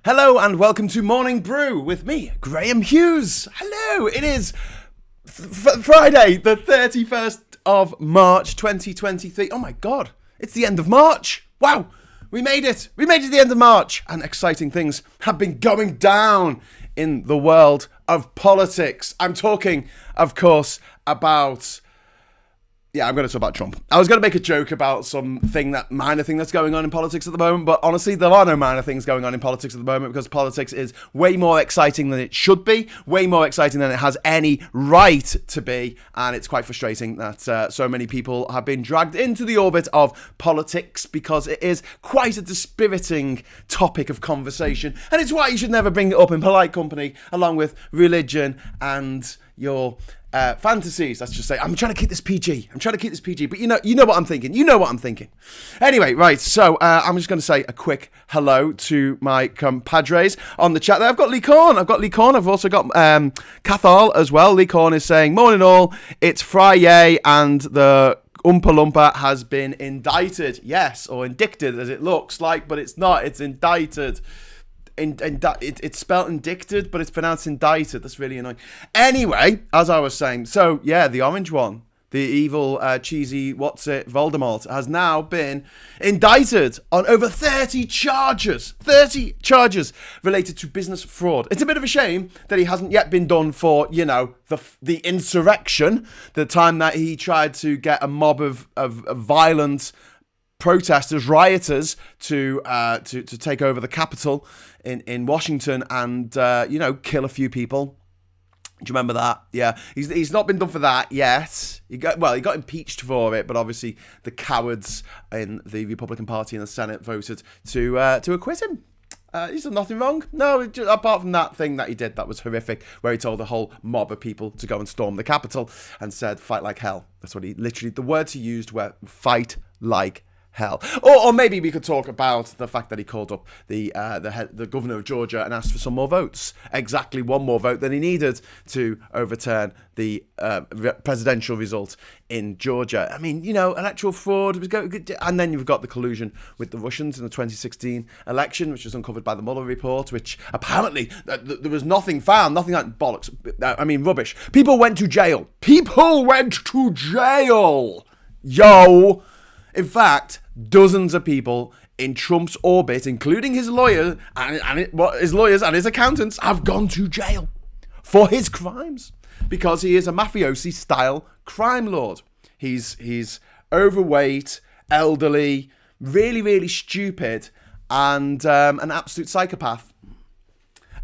Hello and welcome to Morning Brew with me, Graham Hughes. Hello, it is Friday, the 31st of March 2023. Oh my God, it's the end of March. Wow, we made it. We made it to the end of March. And exciting things have been going down in the world of politics. I'm talking, of course, about... I'm going to talk about Trump. I was going to make a joke about minor thing that's going on in politics at the moment, but honestly, there are no minor things going on in politics at the moment because politics is way more exciting than it should be, way more exciting than it has any right to be, and it's quite frustrating that so many people have been dragged into the orbit of politics because it is quite a dispiriting topic of conversation, and it's why you should never bring it up in polite company along with religion and your... fantasies, let's just say. I'm trying to keep this PG. But you know what I'm thinking. Anyway, right, so I'm just going to say a quick hello to my compadres on the chat there. I've got Lee Corn. I've also got Cathal as well. Lee Corn is saying, morning all, it's Friday and the Oompa Loompa has been indicted. Yes, or indicted as it looks like, but it's not. It's indicted. It's spelled indicted, but it's pronounced indicted. That's really annoying. Anyway, as I was saying, so yeah, the orange one, the evil, cheesy, Voldemort, has now been indicted on over 30 charges. 30 charges related to business fraud. It's a bit of a shame that he hasn't yet been done for, the insurrection, the time that he tried to get a mob of violent protesters, rioters, to take over the Capitol in Washington and kill a few people. Do you remember that? Yeah, he's not been done for that yet. He got impeached for it, but obviously the cowards in the Republican Party in the Senate voted to acquit him. He's done nothing wrong. No, apart from that thing that he did that was horrific, where he told a whole mob of people to go and storm the Capitol and said, "Fight like hell." That's what the words he used were "fight like hell." Or maybe we could talk about the fact that he called up the governor of Georgia and asked for some more votes. Exactly one more vote than he needed to overturn the presidential result in Georgia. I mean, electoral fraud. And then you've got the collusion with the Russians in the 2016 election, which was uncovered by the Mueller report, which apparently there was nothing found, nothing like bollocks. I mean, rubbish. People went to jail. Yo! In fact, dozens of people in Trump's orbit, including his lawyer his lawyers and his accountants, have gone to jail for his crimes because he is a mafiosi-style crime lord. He's overweight, elderly, really, really stupid, and an absolute psychopath.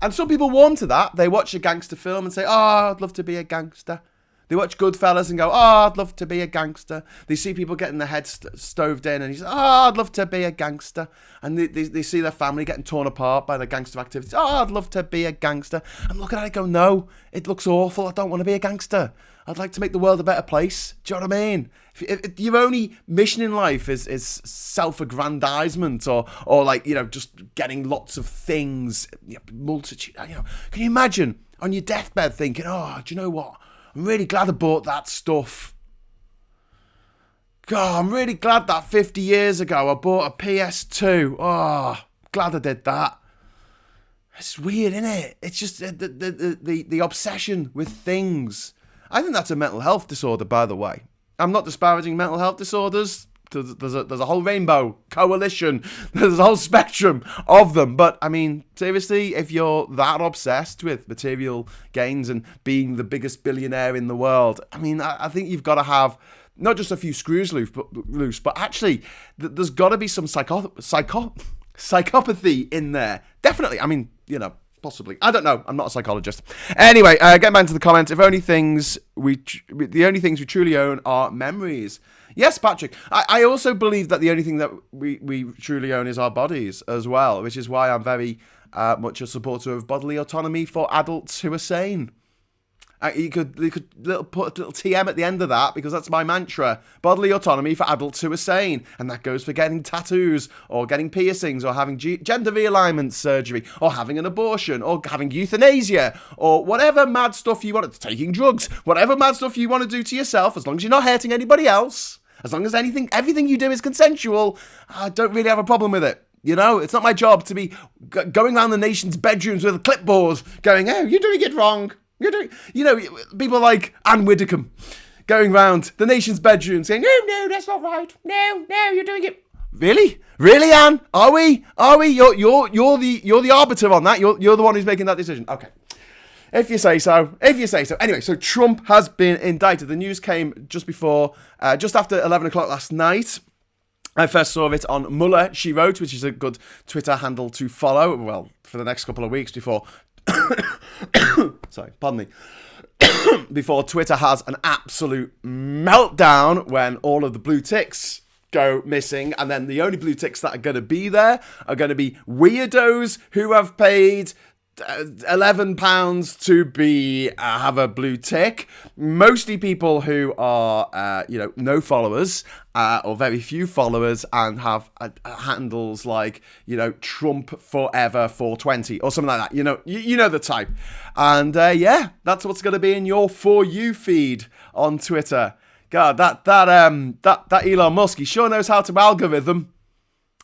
And some people warm to that. They watch a gangster film and say, "Oh, I'd love to be a gangster." They watch Goodfellas and go, "Oh, I'd love to be a gangster." They see people getting their heads stoved in and he says, "Oh, I'd love to be a gangster." And they see their family getting torn apart by their gangster activities. "Oh, I'd love to be a gangster." I'm looking at it and go, "No, it looks awful. I don't want to be a gangster. I'd like to make the world a better place." Do you know what I mean? If your only mission in life is self-aggrandizement or just getting lots of things, multitude, can you imagine on your deathbed thinking, "Oh, do you know what? I'm really glad I bought that stuff. God, I'm really glad that 50 years ago I bought a PS2. Oh, glad I did that." It's weird, isn't it? It's just the obsession with things. I think that's a mental health disorder, by the way. I'm not disparaging mental health disorders. There's a whole rainbow coalition. There's a whole spectrum of them. But, I mean, seriously, if you're that obsessed with material gains and being the biggest billionaire in the world, I mean, I think you've got to have not just a few screws loose, but actually there's got to be some psychopathy in there. Definitely. I mean, possibly. I don't know. I'm not a psychologist. Anyway, getting back to the comments. The only things we truly own are memories. Yes, Patrick. I also believe that the only thing that we truly own is our bodies as well, which is why I'm very much a supporter of bodily autonomy for adults who are sane. You could put a little TM at the end of that because that's my mantra. Bodily autonomy for adults who are sane. And that goes for getting tattoos or getting piercings or having gender realignment surgery or having an abortion or having euthanasia or whatever mad stuff you want, taking drugs, whatever mad stuff you want to do to yourself, as long as you're not hurting anybody else, as long as everything you do is consensual, I don't really have a problem with it. You know, it's not my job to be going around the nation's bedrooms with a clipboard going, oh, you're doing it wrong. People like Anne Widdecombe going round the nation's bedrooms saying, no, that's not right. No, you're doing it. Really? Really, Anne? Are we? You're the arbiter on that. You're the one who's making that decision. Okay. If you say so. Anyway, so Trump has been indicted. The news came just after 11 o'clock last night. I first saw it on Muller, She Wrote, which is a good Twitter handle to follow, well, for the next couple of weeks before... Sorry, pardon me. Before Twitter has an absolute meltdown when all of the blue ticks go missing, and then the only blue ticks that are going to be there are going to be weirdos who have paid £11 to be have a blue tick. Mostly people who are no followers or very few followers and have handles like Trump Forever 420 or something like that. You know the type. And that's what's going to be in your For You feed on Twitter. God, that Elon Musk, he sure knows how to algorithm.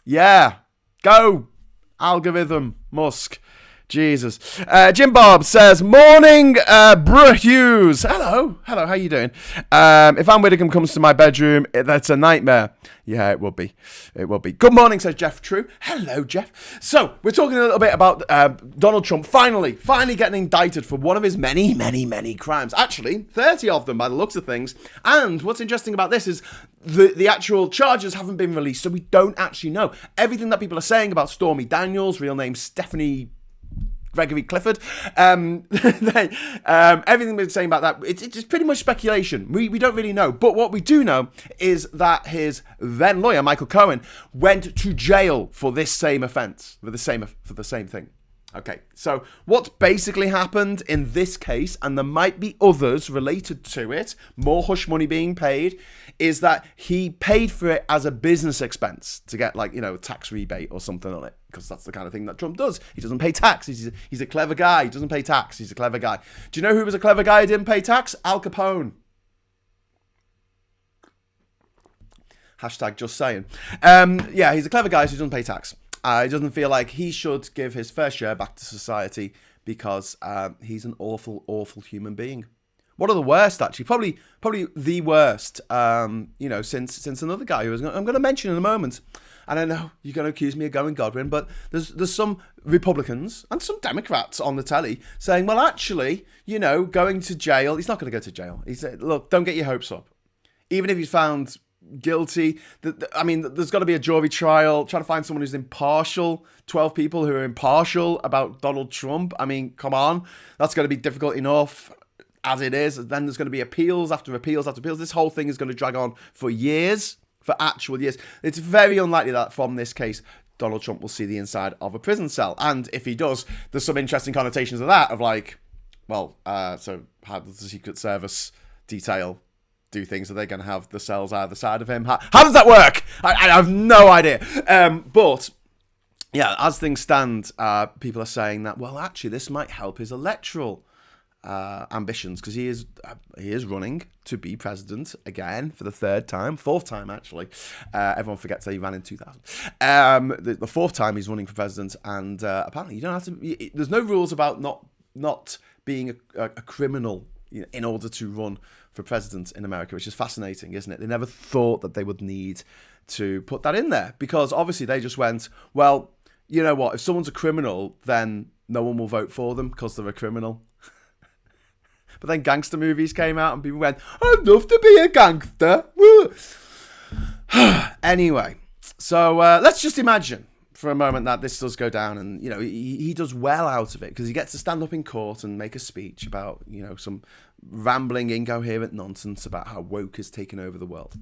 Yeah, go algorithm Musk. Jesus. Jim Bob says, morning, Brew Hughes. Hello, how you doing? If Anne Widdecombe comes to my bedroom, that's a nightmare. Yeah, it would be. Good morning, says Jeff True. Hello, Jeff. So, we're talking a little bit about Donald Trump finally getting indicted for one of his many, many, many crimes. Actually, 30 of them by the looks of things. And what's interesting about this is the actual charges haven't been released, so we don't actually know. Everything that people are saying about Stormy Daniels, real name Stephanie Gregory Clifford. Everything we're saying about that, it's pretty much speculation. We don't really know. But what we do know is that his then lawyer, Michael Cohen, went to jail for this same offence, for the same thing. Okay, so what's basically happened in this case, and there might be others related to it, more hush money being paid, is that he paid for it as a business expense to get a tax rebate or something on it, because that's the kind of thing that Trump does. He doesn't pay tax. He's a clever guy. He doesn't pay tax. He's a clever guy. Do you know who was a clever guy who didn't pay tax? Al Capone. Hashtag just saying. He's a clever guy, so he doesn't pay tax. He doesn't feel like he should give his fair share back to society because he's an awful, awful human being. One of the worst, actually. Probably the worst, since another guy who I'm going to mention in a moment. And I know you're going to accuse me of going Godwin, but there's some Republicans and some Democrats on the telly saying, well, actually, going to jail, he's not going to go to jail. He said, look, don't get your hopes up. Even if he's found guilty, there's got to be a jury trial, trying to find someone who's impartial, 12 people who are impartial about Donald Trump. I mean, come on, that's going to be difficult enough as it is. Then there's going to be appeals after appeals after appeals. This whole thing is going to drag on for years, for actual years. It's very unlikely that from this case Donald Trump will see the inside of a prison cell, and if he does, there's some interesting connotations of that, of so how does the Secret Service detail do things? Are they going to have the cells either side of him? How does that work? I have no idea. But yeah, as things stand, people are saying that, well, actually, this might help his electoral ambitions, because he is running to be president again for the fourth time actually. Everyone forgets that he ran in 2000. The fourth time he's running for president, and apparently you don't have to. There's no rules about not being a criminal in order to run for president in America, which is fascinating, isn't it? They never thought that they would need to put that in there, because obviously they just went, well, you know what, if someone's a criminal, then no one will vote for them because they're a criminal. But then gangster movies came out and people went, I'd love to be a gangster. Anyway, so let's just imagine for a moment that this does go down, and he does well out of it, because he gets to stand up in court and make a speech about some rambling, incoherent nonsense about how woke has taken over the world.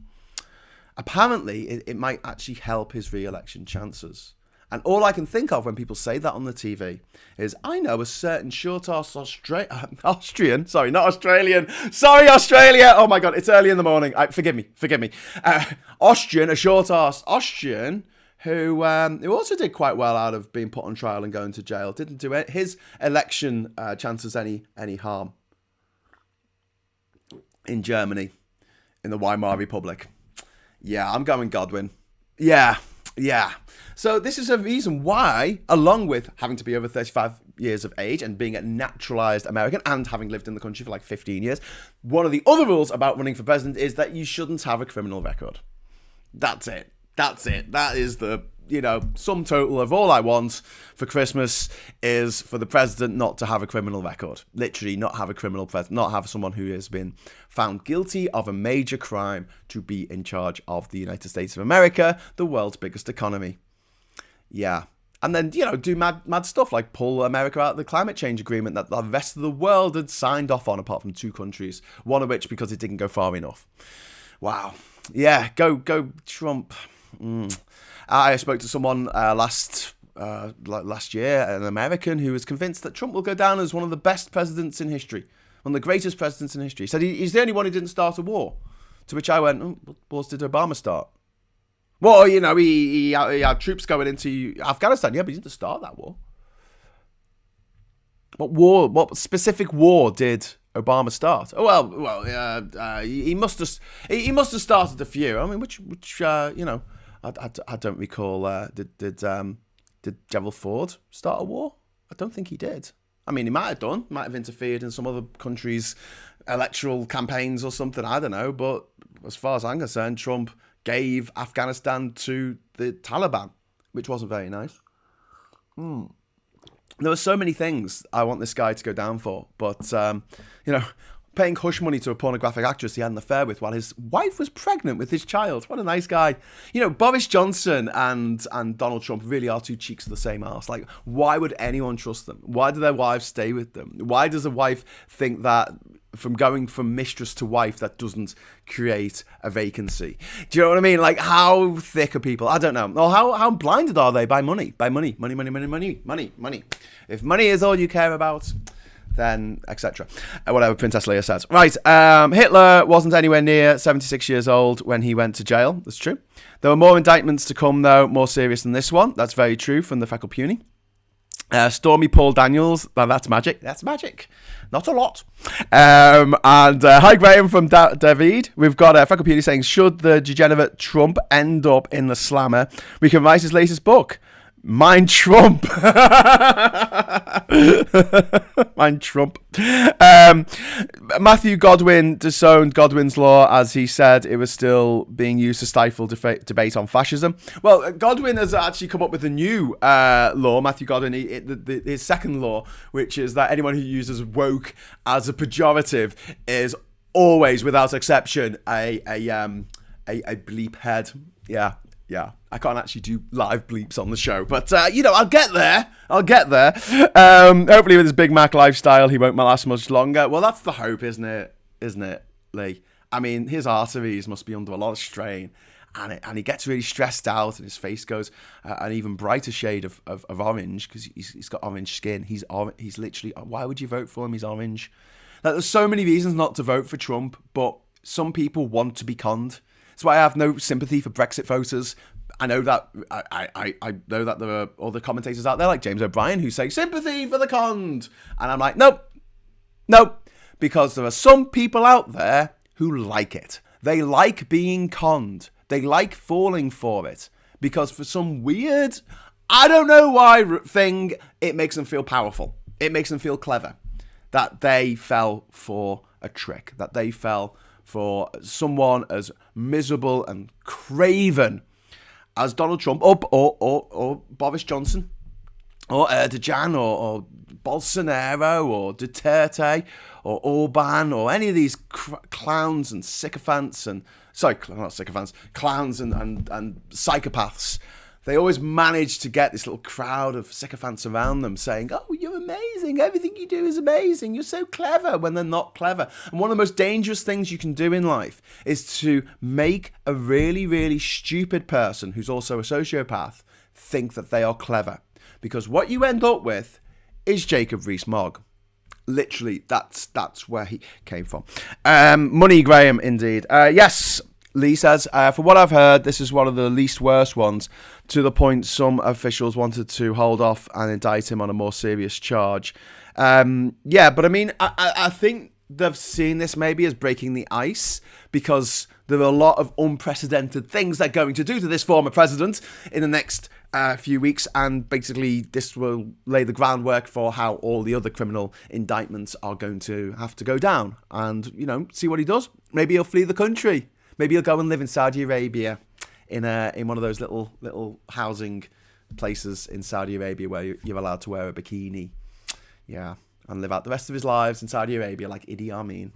Apparently, it might actually help his re-election chances. And all I can think of when people say that on the TV is, I know a certain short-ass Austrian. Sorry, not Australian. Sorry, Australia. Oh my God, it's early in the morning. Forgive me. A short-ass Austrian who also did quite well out of being put on trial and going to jail. Didn't do his election chances any harm in Germany, in the Weimar Republic. Yeah, I'm going Godwin. Yeah, Yeah. So this is a reason why, along with having to be over 35 years of age and being a naturalized American and having lived in the country for like 15 years, one of the other rules about running for president is that you shouldn't have a criminal record. That's it. That's it. That is the, sum total of all I want for Christmas is for the president not to have a criminal record. Literally not have a criminal president, not have someone who has been found guilty of a major crime to be in charge of the United States of America, the world's biggest economy. Yeah. And then, do mad stuff like pull America out of the climate change agreement that the rest of the world had signed off on, apart from 2 countries, one of which because it didn't go far enough. Wow. Yeah, go Trump. I spoke to someone last year, an American, who was convinced that Trump will go down as one of the best presidents in history, one of the greatest presidents in history. He said he's the only one who didn't start a war. To which I went, what wars did Obama start? Well, he had troops going into Afghanistan. Yeah, but he didn't start that war. What specific war did Obama start? Oh well, he must have started a few. I mean, which I don't recall. Did Gerald Ford start a war? I don't think he did. I mean, he might have done. Might have interfered in some other countries' electoral campaigns or something. I don't know. But as far as I'm concerned, Trump gave Afghanistan to the Taliban, which wasn't very nice. There were so many things I want this guy to go down for, but paying hush money to a pornographic actress he had an affair with while his wife was pregnant with his child. What a nice guy. Boris Johnson and Donald Trump really are 2 cheeks of the same arse. Like, why would anyone trust them? Why do their wives stay with them? Why does a wife think that from going from mistress to wife, that doesn't create a vacancy? Do you know what I mean? Like, how thick are people? I don't know. Or how blinded are they by money? By money. If money is all you care about, then etc. Whatever Princess Leia says. Right, Hitler wasn't anywhere near 76 years old when he went to jail. That's true. There were more indictments to come, though, more serious than this one. That's very true from the Feckle Puny. Stormy Paul Daniels, that's magic. That's magic. Not a lot. And hi, Graham from David. We've got Feckle Puny saying, should the degenerate Trump end up in the slammer, we can write his latest book. Mind Trump. Mind Trump. Matthew Godwin disowned Godwin's law as he said it was still being used to stifle debate on fascism. Well, Godwin has actually come up with a new law, Matthew Godwin, his second law, which is that anyone who uses woke as a pejorative is always, without exception, a bleep head. Yeah, I can't actually do live bleeps on the show, but, I'll get there. Hopefully with his Big Mac lifestyle, he won't last much longer. Well, that's the hope, isn't it, Lee? I mean, his arteries must be under a lot of strain, and he gets really stressed out, and his face goes an even brighter shade of orange, because he's got orange skin. He's literally, why would you vote for him? He's orange. Like, there's so many reasons not to vote for Trump, but some people want to be conned. That's why I have no sympathy for Brexit voters. I know that I know that there are other commentators out there like James O'Brien who say sympathy for the conned, and I'm like, nope, because there are some people out there who like it. They like being conned. They like falling for it because for some weird, I don't know why thing, it makes them feel powerful. It makes them feel clever that they fell for a trick, that they fell for someone as miserable and craven as Donald Trump or Boris Johnson or Erdogan or Bolsonaro or Duterte or Orban or any of these clowns and sycophants and clowns and psychopaths. They always manage to get this little crowd of sycophants around them saying, oh, you're amazing. Everything you do is amazing. You're so clever, when they're not clever. And one of the most dangerous things you can do in life is to make a really, really stupid person who's also a sociopath think that they are clever. Because what you end up with is Jacob Rees-Mogg. Literally, that's where he came from. Money Graham, indeed. Yes. Lee says, for what I've heard, this is one of the least worst ones, to the point some officials wanted to hold off and indict him on a more serious charge. But I mean, I think they've seen this maybe as breaking the ice, because there are a lot of unprecedented things they're going to do to this former president in the next few weeks, and basically this will lay the groundwork for how all the other criminal indictments are going to have to go down. And, you know, see what he does. Maybe he'll flee the country. Maybe he'll go and live in Saudi Arabia in one of those little housing places in Saudi Arabia where you're allowed to wear a bikini. Yeah, and live out the rest of his lives in Saudi Arabia like Idi Amin.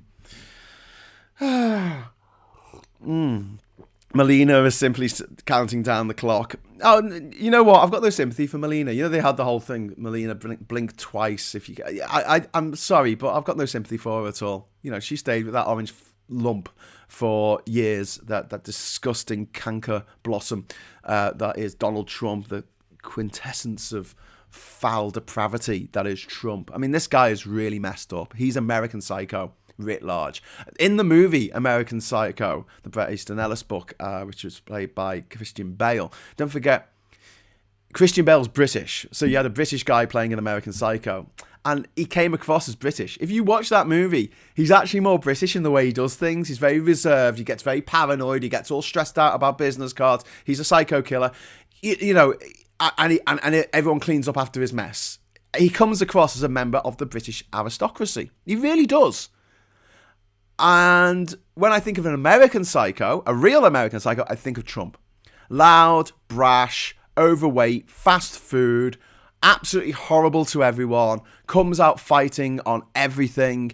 Melina is simply counting down the clock. Oh, you know what? I've got no sympathy for Melina. You know, they had the whole thing, Melina blink twice. If you, I'm sorry, but I've got no sympathy for her at all. You know, she stayed with that orange lump for years, that disgusting canker blossom that is Donald Trump, the quintessence of foul depravity that is Trump. I mean, this guy is really messed up. He's American Psycho writ large. In the movie American Psycho, the Bret Easton Ellis book, which was played by Christian Bale, don't forget, Christian Bale's British, so you had a British guy playing an American Psycho, and he came across as British. If you watch that movie, he's actually more British in the way he does things. He's very reserved, he gets very paranoid, he gets all stressed out about business cards, he's a psycho killer, you know, and everyone cleans up after his mess. He comes across as a member of the British aristocracy. He really does. And when I think of an American Psycho, a real American Psycho, I think of Trump. Loud, brash, overweight, fast food, absolutely horrible to everyone, comes out fighting on everything,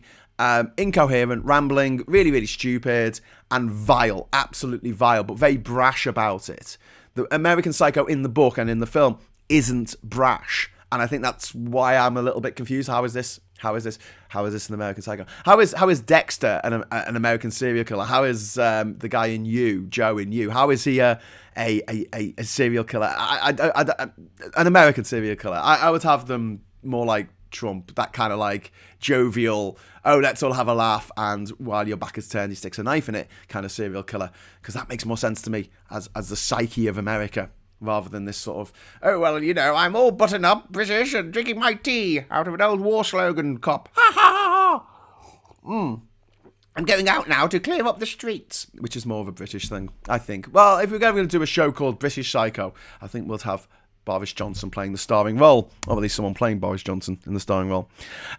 incoherent, rambling, really, really stupid, and vile, absolutely vile, but very brash about it. The American Psycho in the book and in the film isn't brash, and I think that's why I'm a little bit confused. How is this an American Psycho? How is Dexter an American serial killer? How is the guy in You, Joe in You? How is he a serial killer? An American serial killer. I would have them more like Trump, that kind of like jovial, oh, let's all have a laugh, and while your back is turned, he sticks a knife in it kind of serial killer, because that makes more sense to me as the psyche of America, rather than this sort of, oh, well, you know, I'm all buttoned up, British, and drinking my tea out of an old war slogan cup. Ha ha ha! I'm going out now to clear up the streets, which is more of a British thing, I think. Well, if we're going to do a show called British Psycho, I think we'll have Boris Johnson playing the starring role, or at least someone playing Boris Johnson in the starring role.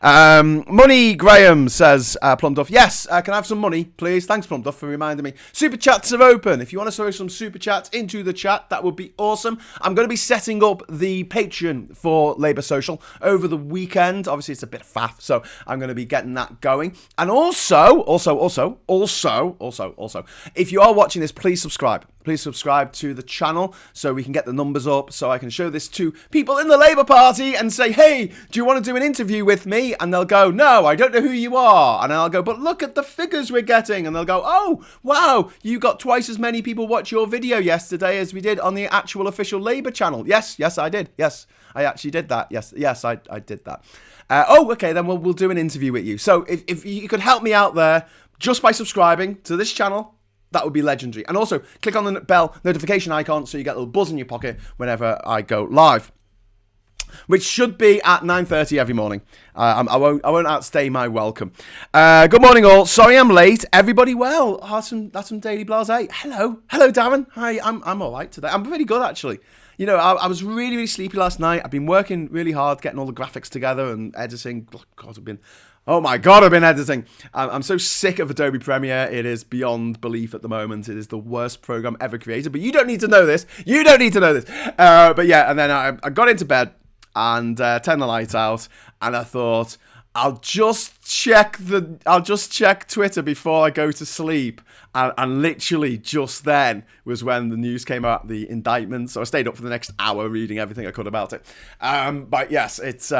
Money Graham says, Plumduff, yes, can I have some money, please? Thanks, Plumduff, for reminding me. Super chats are open. If you want to throw some super chats into the chat, that would be awesome. I'm going to be setting up the Patreon for Labour Social over the weekend. Obviously, it's a bit of faff, so I'm going to be getting that going. And also, if you are watching this, please subscribe. Please subscribe to the channel so we can get the numbers up, so I can show this to people in the Labour Party and say, hey, do you want to do an interview with me? And they'll go, no, I don't know who you are. And I'll go, but look at the figures we're getting. And they'll go, oh, wow, you got twice as many people watch your video yesterday as we did on the actual official Labour channel. Yes, I did. Yes, I actually did that. Yes, I did that. Okay, then we'll do an interview with you. So if you could help me out there just by subscribing to this channel, that would be legendary. And also, click on the bell notification icon so you get a little buzz in your pocket whenever I go live, which should be at 9:30 every morning. I won't outstay my welcome. Good morning, all. Sorry I'm late. Everybody well? That's some Daily Blase. Hello, Darren. Hi, I'm all right today. I'm pretty good, actually. You know, I was really, really sleepy last night. I've been working really hard, getting all the graphics together and editing. Oh my God, I've been editing. I'm so sick of Adobe Premiere. It is beyond belief at the moment. It is the worst program ever created. But you don't need to know this. But yeah, and then I got into bed and turned the lights out, and I thought, I'll just check Twitter before I go to sleep. And literally just then was when the news came out, the indictment. So I stayed up for the next hour reading everything I could about it. But yes, it's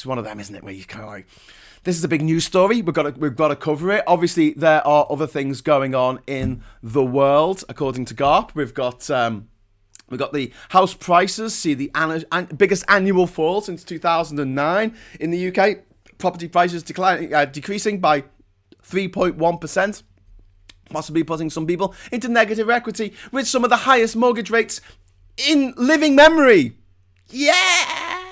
one of them, isn't it? Where you kind of like, this is a big news story. We've got to cover it. Obviously, there are other things going on in the world, according to GARP. We've got the house prices see the biggest annual fall since 2009 in the UK. Property prices decreasing by 3.1%, possibly putting some people into negative equity with some of the highest mortgage rates in living memory. Yeah.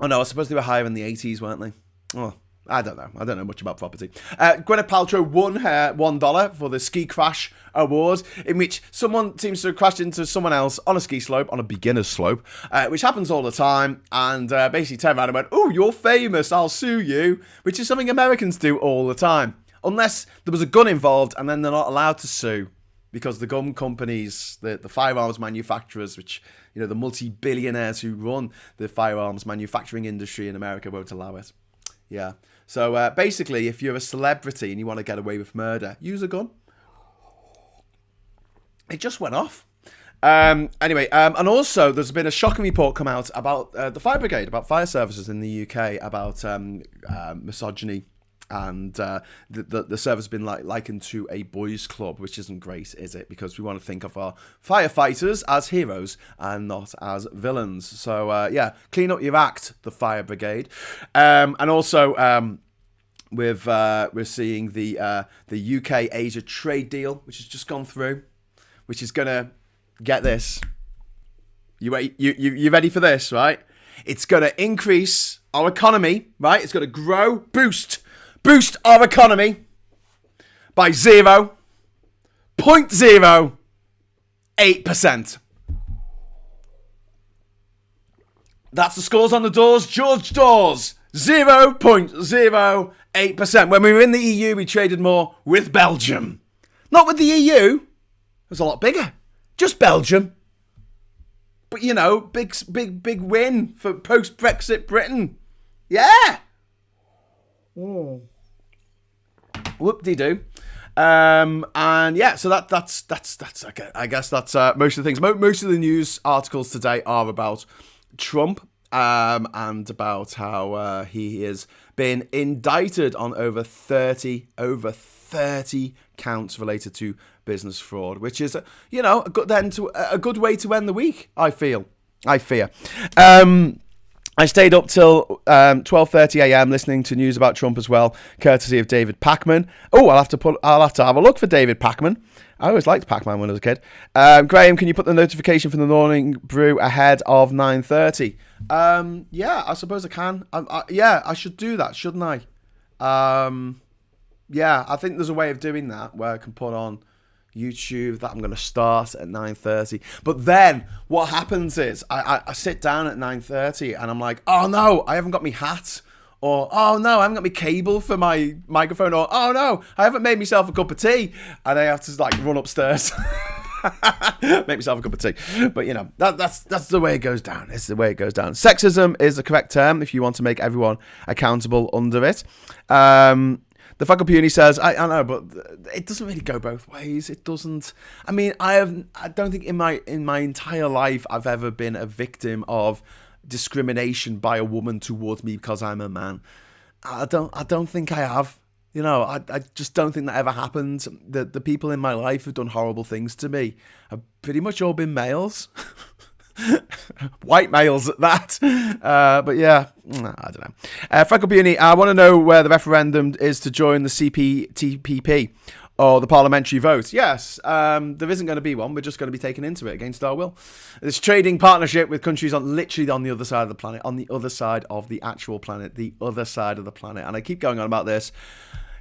Oh no, I suppose they were higher in the 80s, weren't they? Oh, I don't know. I don't know much about property. Gwyneth Paltrow won her $1 for the Ski Crash Award, in which someone seems to have crashed into someone else on a ski slope, on a beginner's slope, which happens all the time, and basically turned around and went, "Oh, you're famous, I'll sue you," which is something Americans do all the time. Unless there was a gun involved, and then they're not allowed to sue. Because the gun companies, the firearms manufacturers, which, you know, the multi-billionaires who run the firearms manufacturing industry in America won't allow it. Yeah. So basically, if you're a celebrity and you want to get away with murder, use a gun. It just went off. Anyway, and also there's been a shocking report come out about the fire brigade, about fire services in the UK, about misogyny. And the service has been likened to a boys' club, which isn't great, is it? Because we want to think of our firefighters as heroes and not as villains. So, yeah, clean up your act, the fire brigade. And also, we're seeing the UK-Asia trade deal, which has just gone through, which is going to, get this. You ready for this, right? It's going to increase our economy, right? It's going to grow, boost our economy by 0.08%. That's the scores on the doors. George Dawes, 0.08%. When we were in the EU, we traded more with Belgium. Not with the EU. It was a lot bigger. Just Belgium. But, you know, big win for post-Brexit Britain. Yeah. Whoop-de-doo. And yeah, so that's okay. I guess that's most of the things. Most of the news articles today are about Trump and about how he has been indicted on over 30 counts related to business fraud, which is a good way to end the week. I fear. I stayed up till 12:30 a.m. listening to news about Trump as well, courtesy of David Pakman. Oh, I'll have to have a look for David Pakman. I always liked Pac-Man when I was a kid. Graham, can you put the notification from the morning brew ahead of 9:30? Yeah, I suppose I can. Yeah, I should do that, shouldn't I? Yeah, I think there's a way of doing that where I can put on YouTube that I'm going to start at 9:30. But then what happens is I sit down at 9:30 and I'm like, oh no, I haven't got my hat. Or, oh no, I haven't got my cable for my microphone. Or, oh no, I haven't made myself a cup of tea. And I have to run upstairs. Make myself a cup of tea. But you know, that's the way it goes down. It's the way it goes down. Sexism is the correct term if you want to make everyone accountable under it. The fuck up uni says, I know, but it doesn't really go both ways. It doesn't. I mean, I don't think in my entire life I've ever been a victim of discrimination by a woman towards me because I'm a man. I don't think I have. You know, I just don't think that ever happened. The people in my life who've done horrible things to me have pretty much all been males. White males at that. But yeah, I don't know. Franco Pioni, I want to know where the referendum is to join the CPTPP or the parliamentary vote. Yes, there isn't going to be one. We're just going to be taken into it against our will. This trading partnership with countries literally on the other side of the planet, on the other side of the actual planet, the other side of the planet. And I keep going on about this.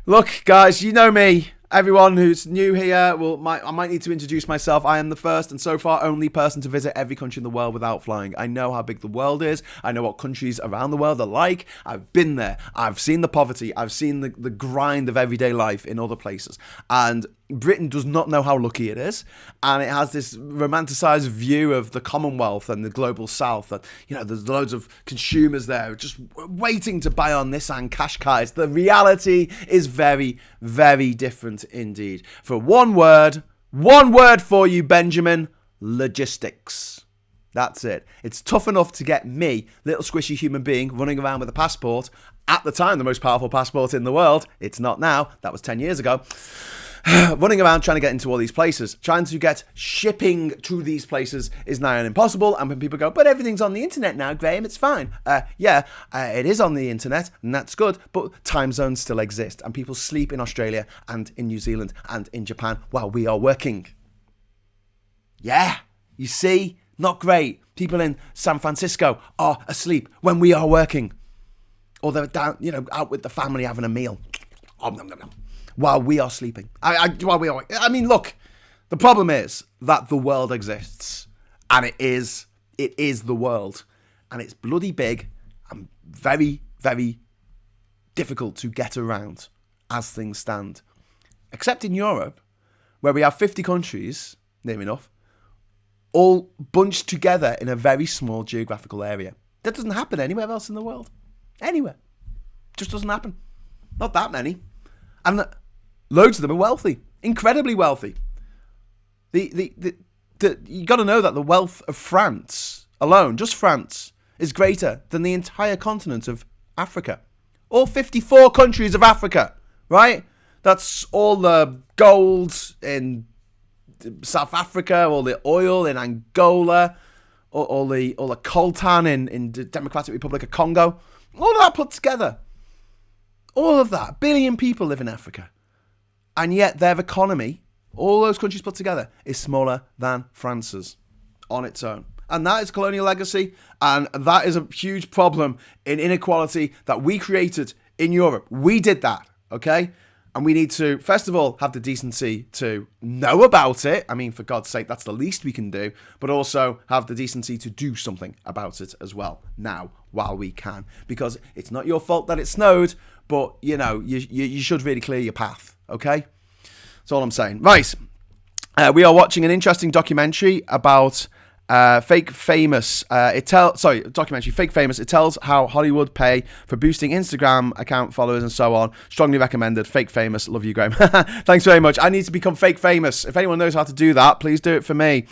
Look, guys, you know me. Everyone who's new here, I might need to introduce myself. I am the first and so far only person to visit every country in the world without flying. I know how big the world is. I know what countries around the world are like. I've been there. I've seen the poverty. I've seen the grind of everyday life in other places. And Britain does not know how lucky it is. And it has this romanticized view of the Commonwealth and the global south. That, you know, there's loads of consumers there just waiting to buy on Nissan Qashqais. The reality is very, very different indeed. For one word for you, Benjamin: logistics. That's it. It's tough enough to get me, little squishy human being, running around with a passport. At the time, the most powerful passport in the world. It's not now. That was 10 years ago. Running around trying to get into all these places, trying to get shipping to these places is nigh on impossible. And when people go, but everything's on the internet now, Graham, it's fine. It is on the internet, and that's good, but time zones still exist, and people sleep in Australia and in New Zealand and in Japan while we are working. Yeah, you see, not great. People in San Francisco are asleep when we are working. Or they're down, out with the family having a meal. While we are sleeping. I mean, look, the problem is that the world exists. And it is the world. And it's bloody big and very, very difficult to get around as things stand. Except in Europe, where we have 50 countries, near enough, all bunched together in a very small geographical area. That doesn't happen anywhere else in the world. Anywhere. Just doesn't happen. Not that many. And loads of them are wealthy. Incredibly wealthy. You got to know that the wealth of France alone, just France, is greater than the entire continent of Africa. All 54 countries of Africa, right? That's all the gold in South Africa, all the oil in Angola, all the coltan in the Democratic Republic of Congo. All of that put together. All of that. 1 billion people live in Africa. And yet their economy, all those countries put together, is smaller than France's on its own. And that is colonial legacy. And that is a huge problem in inequality that we created in Europe. We did that, okay? And we need to, first of all, have the decency to know about it. I mean, for God's sake, that's the least we can do. But also have the decency to do something about it as well now, while we can. Because it's not your fault that it snowed, but, you should really clear your path, okay? That's all I'm saying. Right. We are watching an interesting documentary about Fake Famous. Fake Famous. It tells how Hollywood pay for boosting Instagram account followers and so on. Strongly recommended. Fake Famous. Love you, Graham. Thanks very much. I need to become fake famous. If anyone knows how to do that, please do it for me.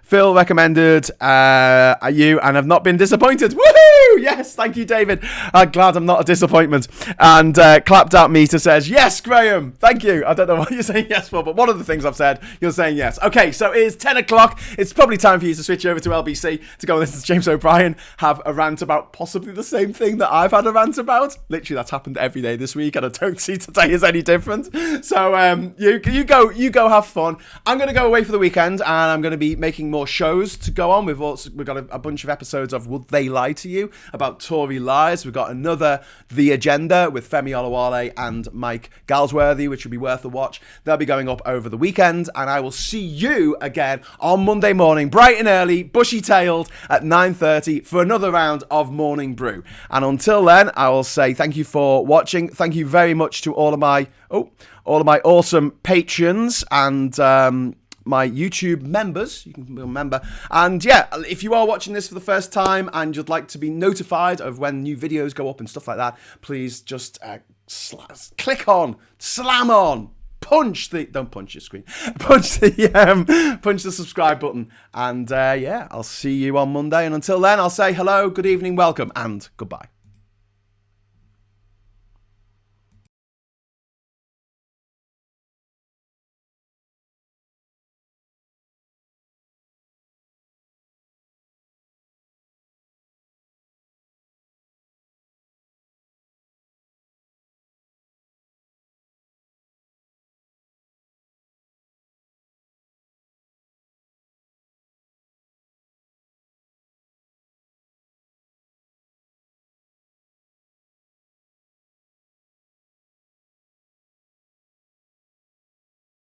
Phil recommended you and have not been disappointed. Woohoo! Yes, thank you, David. I'm glad I'm not a disappointment. And Clapped Out Meter says, yes, Graham. Thank you. I don't know what you're saying yes for, but one of the things I've said, you're saying yes. Okay, so it is 10 o'clock. It's probably time for you to switch over to LBC to go and listen to James O'Brien have a rant about possibly the same thing that I've had a rant about. Literally, that's happened every day this week, and I don't see today is any different. So you go have fun. I'm going to go away for the weekend, and I'm going to be making more shows to go on. We've got a bunch of episodes of Would They Lie to You about Tory lies. We've got another The Agenda with Femi Olawale and Mike Galsworthy, which will be worth a watch. They'll be going up over the weekend, and I will see you again on Monday morning, bright and early, bushy-tailed at 9:30 for another round of Morning Brew. And until then, I will say thank you for watching. Thank you very much to all of my awesome patrons and my YouTube members. You can be a member. And yeah, if you are watching this for the first time and you'd like to be notified of when new videos go up and stuff like that, please just click on, slam on, don't punch your screen, punch the subscribe button. And I'll see you on Monday. And until then, I'll say hello, good evening, welcome, and goodbye.